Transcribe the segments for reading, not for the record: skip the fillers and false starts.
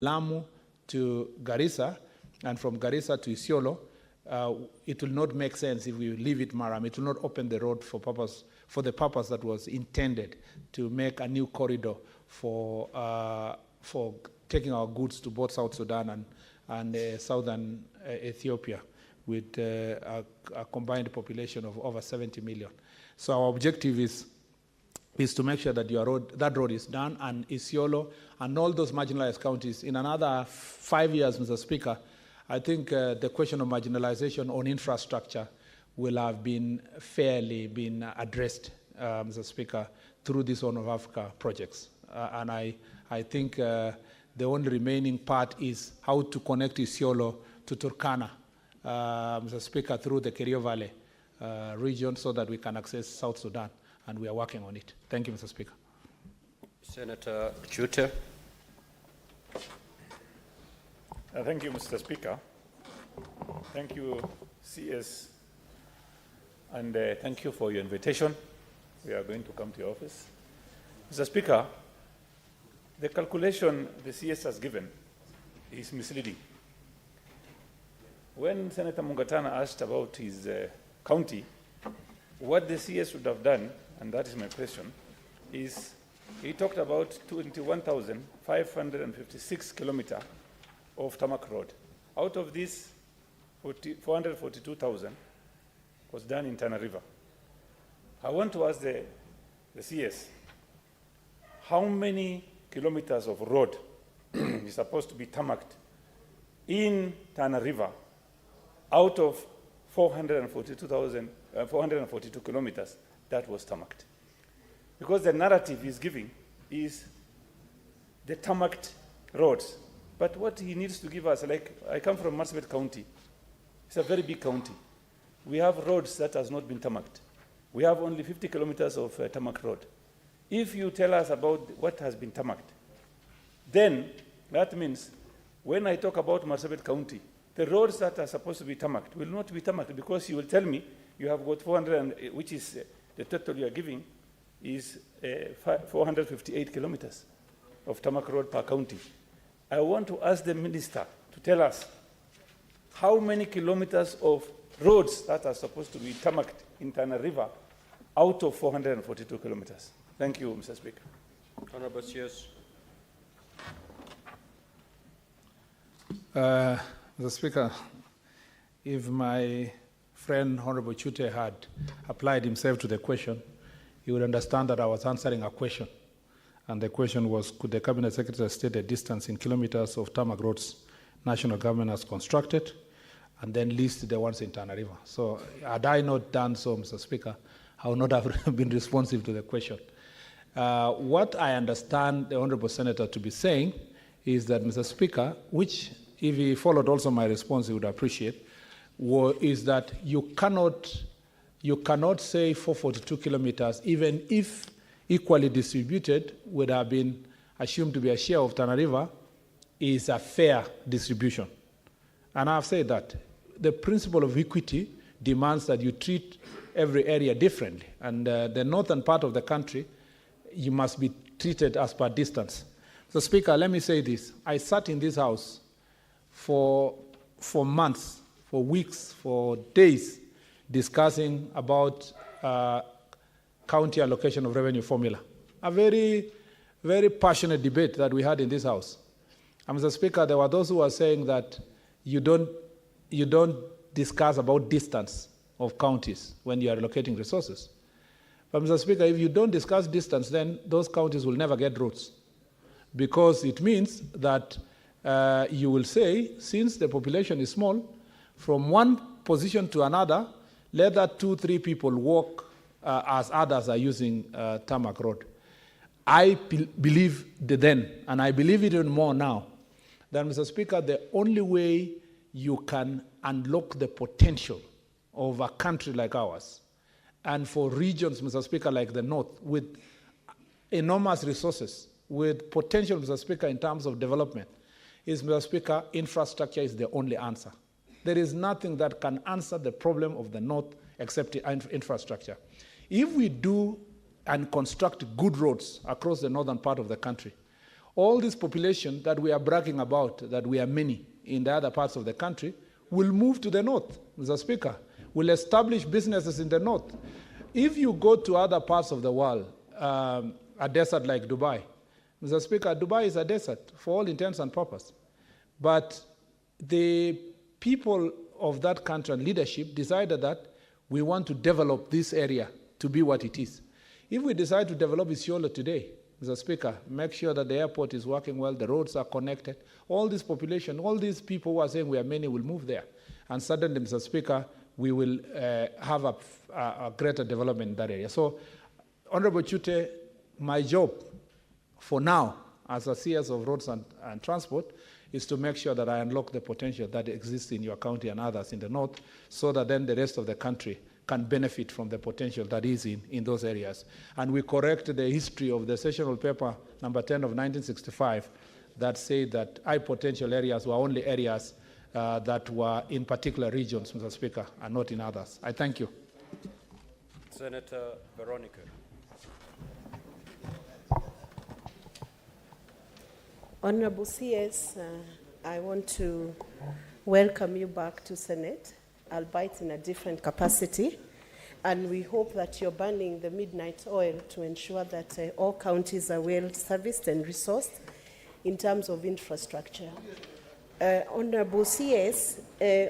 Lamu to Garissa, and from Garissa to Isiolo, it will not make sense if we leave it Maram. It will not open the road for the purpose that was intended, to make a new corridor for taking our goods to both South Sudan and southern Ethiopia, with a combined population of over 70 million. So our objective is to make sure that that road is done, and Isiolo and all those marginalized counties. In another 5 years, Mr. Speaker, I think the question of marginalization on infrastructure will have been fairly addressed, Mr. Speaker, through these Horn of Africa projects. And I think the only remaining part is how to connect Isiolo to Turkana, Mr. Speaker, through the Kerio Valley region, so that we can access South Sudan, and we are working on it. Thank you, Mr. Speaker. Senator Chute. Thank you, Mr. Speaker. Thank you, CS, and thank you for your invitation. We are going to come to your office. Mr. Speaker, the calculation the CS has given is misleading. When Senator Mungatana asked about his county, what the CS would have done, and that is my question, is he talked about 21,556 kilometers of tarmac road. Out of this, 442,000 was done in Tana River. I want to ask the CS, how many kilometers of road is supposed to be tarmacked in Tana River out of 442 kilometers that was tarmacked? Because the narrative he's giving is the tarmacked roads. But what he needs to give us, like, I come from Marsabit County. It's a very big county. We have roads that has not been tarmacked. We have only 50 kilometers of tarmac road. If you tell us about what has been tarmacked, then that means when I talk about Marsabit County, the roads that are supposed to be tarmacked will not be tarmacked, because you will tell me you have got 400, which is the total you are giving is 458 kilometers of tarmac road per county. I want to ask the minister to tell us how many kilometers of roads that are supposed to be tarmacked in Tana River out of 442 kilometers. Thank you, Mr. Speaker. Honorable CS. Mr. Speaker, if my friend Honorable Chute had applied himself to the question, he would understand that I was answering a question. And the question was, could the Cabinet Secretary state the distance in kilometers of tarmac roads national government has constructed, and then list the ones in Tana River? So had I not done so, Mr. Speaker, I would not have been responsive to the question. What I understand the Honorable Senator to be saying is that, Mr. Speaker, which if he followed also my response, he would appreciate, is that you cannot say 442 kilometers, even if equally distributed would have been assumed to be a share of Tana River, is a fair distribution. And I've said that the principle of equity demands that you treat every area differently. And the northern part of the country, you must be treated as per distance. So, Speaker, let me say this. I sat in this house for months, for weeks, for days, discussing about county allocation of revenue formula. A very, very passionate debate that we had in this house. And Mr. Speaker, there were those who were saying that you don't discuss about distance of counties when you are allocating resources. But Mr. Speaker, if you don't discuss distance, then those counties will never get roads. Because it means that you will say, since the population is small, from one position to another, let that 2-3 people walk as others are using tarmac road. I believe then, and I believe it even more now, that, Mr. Speaker, the only way you can unlock the potential of a country like ours, and for regions, Mr. Speaker, like the North, with enormous resources, with potential, Mr. Speaker, in terms of development, is, Mr. Speaker, infrastructure is the only answer. There is nothing that can answer the problem of the North except infrastructure. If we do and construct good roads across the northern part of the country, all this population that we are bragging about, that we are many in the other parts of the country, will move to the north, Mr. Speaker, will establish businesses in the north. If you go to other parts of the world, a desert like Dubai, Mr. Speaker, Dubai is a desert for all intents and purposes. But the people of that country and leadership decided that we want to develop this area to be what it is. If we decide to develop Isiolo today, Mr. Speaker, make sure that the airport is working well, the roads are connected, all this population, all these people who are saying we are many will move there. And suddenly, Mr. Speaker, we will have a greater development in that area. So, Honorable Chute, my job for now, as a CS of Roads and Transport, is to make sure that I unlock the potential that exists in your county and others in the north, so that then the rest of the country can benefit from the potential that is in those areas. And we correct the history of the sessional paper number 10 of 1965 that said that high potential areas were only areas that were in particular regions, Mr. Speaker, and not in others. I thank you. Senator Veronica. Honorable CS, I want to welcome you back to Senate, albeit in a different capacity. And we hope that you're burning the midnight oil to ensure that all counties are well serviced and resourced in terms of infrastructure. Honorable CS,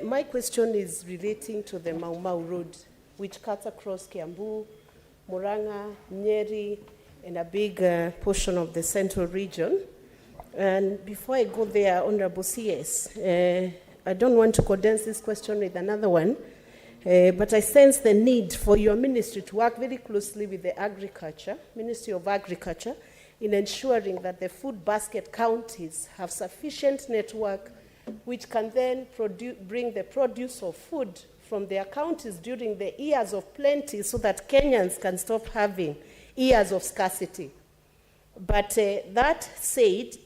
my question is relating to the Mao Mao Road, which cuts across Kiambu, Muranga, Nyeri, and a big portion of the central region. And before I go there, Honorable CS, I don't want to condense this question with another one, but I sense the need for your ministry to work very closely with the Ministry of Agriculture, in ensuring that the food basket counties have sufficient network which can then bring the produce of food from their counties during the years of plenty, so that Kenyans can stop having years of scarcity. But that said,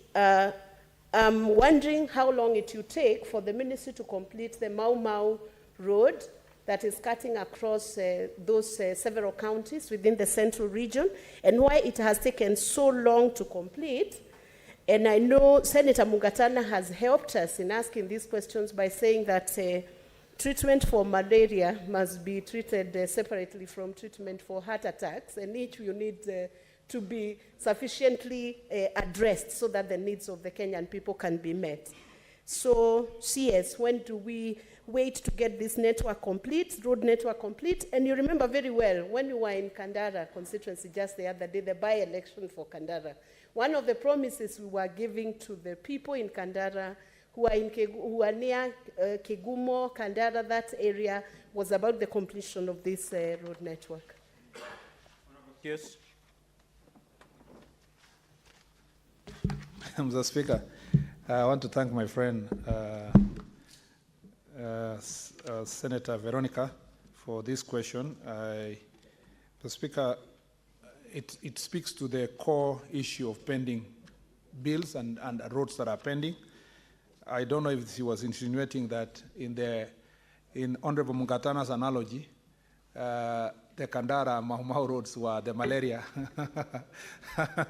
I'm wondering how long it will take for the ministry to complete the Mao Mao Road that is cutting across those several counties within the central region, and why it has taken so long to complete. And I know Senator Mugatana has helped us in asking these questions by saying that treatment for malaria must be treated separately from treatment for heart attacks, and each will need to be sufficiently addressed so that the needs of the Kenyan people can be met. So, CS, when do we wait to get this network complete, road network complete? And you remember very well, when we were in Kandara constituency just the other day, the by-election for Kandara, one of the promises we were giving to the people in Kandara who are near Kigumo, Kandara, that area, was about the completion of this road network. Yes. Mr. Speaker, I want to thank my friend Senator Veronica for this question. Mr. Speaker, it speaks to the core issue of pending bills and roads that are pending. I don't know if he was insinuating that in Honorable Mugatana's analogy, the Kandara Mao Mao roads were the malaria.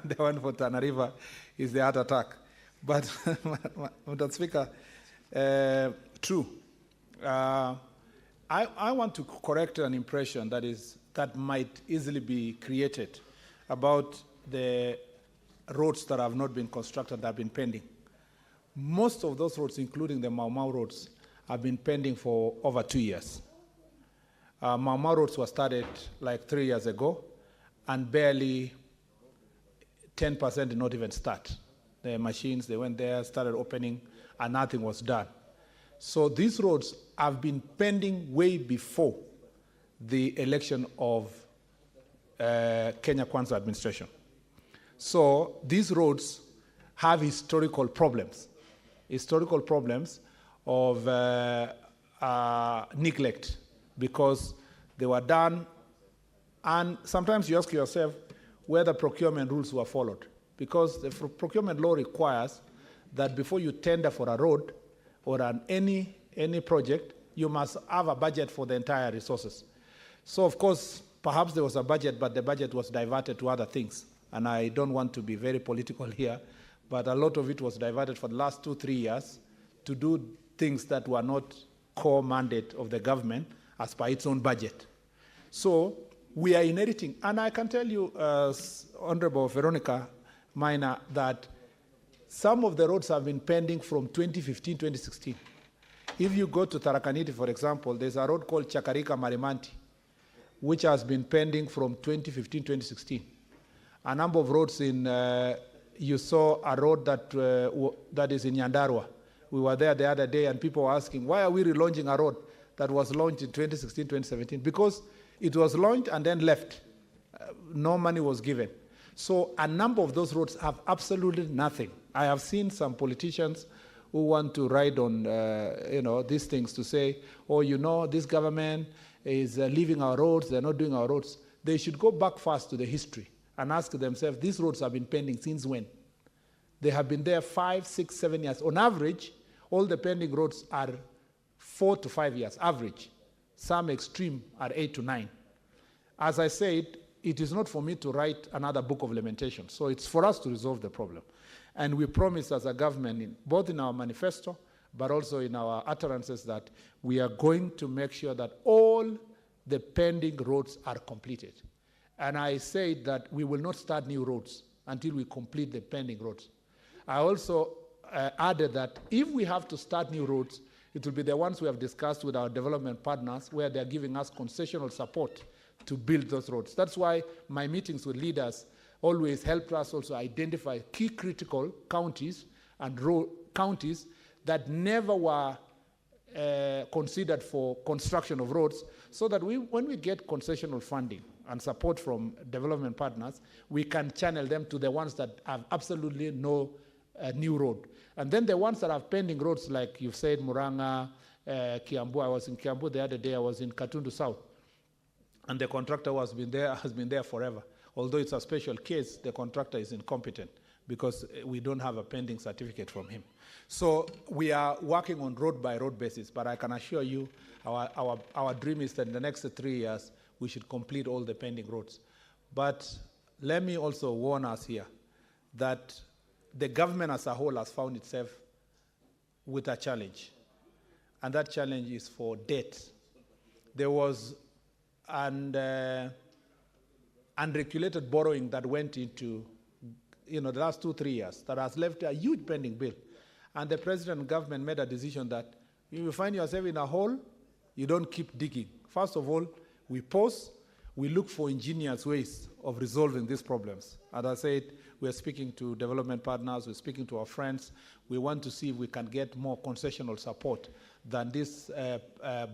The one for Tana River is the heart attack. But, Mr. Speaker, true. I want to correct an impression that might easily be created about the roads that have not been constructed, that have been pending. Most of those roads, including the Mao Mao roads, have been pending for over 2 years. Mao Mao roads were started like 3 years ago, and barely 10% did not even start. The machines, they went there, started opening, and nothing was done. So these roads have been pending way before the election of Kenya Kwanza administration. So these roads have historical problems of neglect, because they were done, and sometimes you ask yourself whether procurement rules were followed, because the procurement law requires that before you tender for a road or any project, you must have a budget for the entire resources. So of course, perhaps there was a budget, but the budget was diverted to other things, and I don't want to be very political here, but a lot of it was diverted for the last 2-3 years to do things that were not core mandate of the government as per its own budget. So we are inheriting, and I can tell you, Honorable Veronica Minor, that some of the roads have been pending from 2015, 2016. If you go to Tarakaniti, for example, there's a road called Chakarika Marimanti, which has been pending from 2015, 2016. A number of roads in, you saw a road that is in Nyandarua. We were there the other day and people were asking, why are we relaunching a road that was launched in 2016, 2017? Because it was launched and then left. No money was given. So a number of those roads have absolutely nothing. I have seen some politicians who want to ride on these things to say, oh, this government is leaving our roads, they're not doing our roads. They should go back first to the history and ask themselves, these roads have been pending since when? They have been there 5, 6, 7 years. On average, all the pending roads are 4 to 5 years, average. Some extreme are 8 to 9. As I said, it is not for me to write another book of lamentation. So it's for us to resolve the problem. And we promise as a government, both in our manifesto, but also in our utterances, that we are going to make sure that all the pending roads are completed. And I said that we will not start new roads until we complete the pending roads. I also added that if we have to start new roads, it will be the ones we have discussed with our development partners, where they're giving us concessional support to build those roads. That's why my meetings with leaders always helped us also identify key critical counties and counties that never were considered for construction of roads, so that when we get concessional funding and support from development partners, we can channel them to the ones that have absolutely no new road. And then the ones that have pending roads, like you've said, Muranga, Kiambu. I was in Kiambu the other day. I was in Katundu South. And the contractor has been there forever. Although it's a special case, the contractor is incompetent because we don't have a pending certificate from him. So we are working on road-by-road basis, but I can assure you our dream is that in the next 3 years, we should complete all the pending roads. But let me also warn us here that the government as a whole has found itself with a challenge, and that challenge is for debt. There was unregulated borrowing that went into the last 2-3 years that has left a huge pending bill. And the president and government made a decision that if you find yourself in a hole, you don't keep digging. First of all, we pause, we look for ingenious ways of resolving these problems. As I said, we're speaking to development partners, we're speaking to our friends. We want to see if we can get more concessional support than this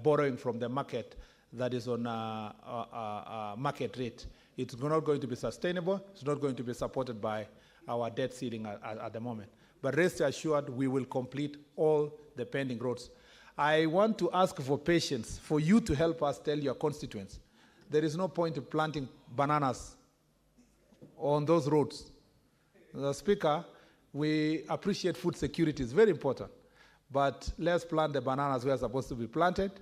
borrowing from the market that is on a market rate. It's not going to be sustainable. It's not going to be supported by our debt ceiling at the moment. But rest assured, we will complete all the pending roads. I want to ask for patience, for you to help us tell your constituents. There is no point in planting bananas on those roads. The Speaker, we appreciate food security. It's very important. But let's plant the bananas where they're supposed to be planted.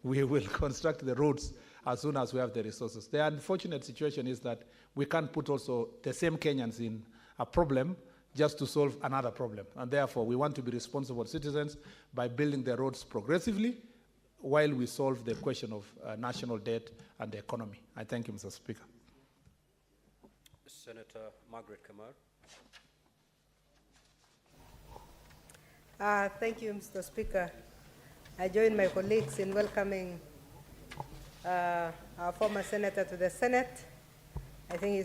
We will construct the roads as soon as we have the resources. The unfortunate situation is that we can't put also the same Kenyans in a problem just to solve another problem. And therefore, we want to be responsible citizens by building the roads progressively while we solve the question of national debt and the economy. I thank you, Mr. Speaker. Senator Margaret Kamar. Thank you, Mr. Speaker. I join my colleagues in welcoming our former senator to the Senate. I think he's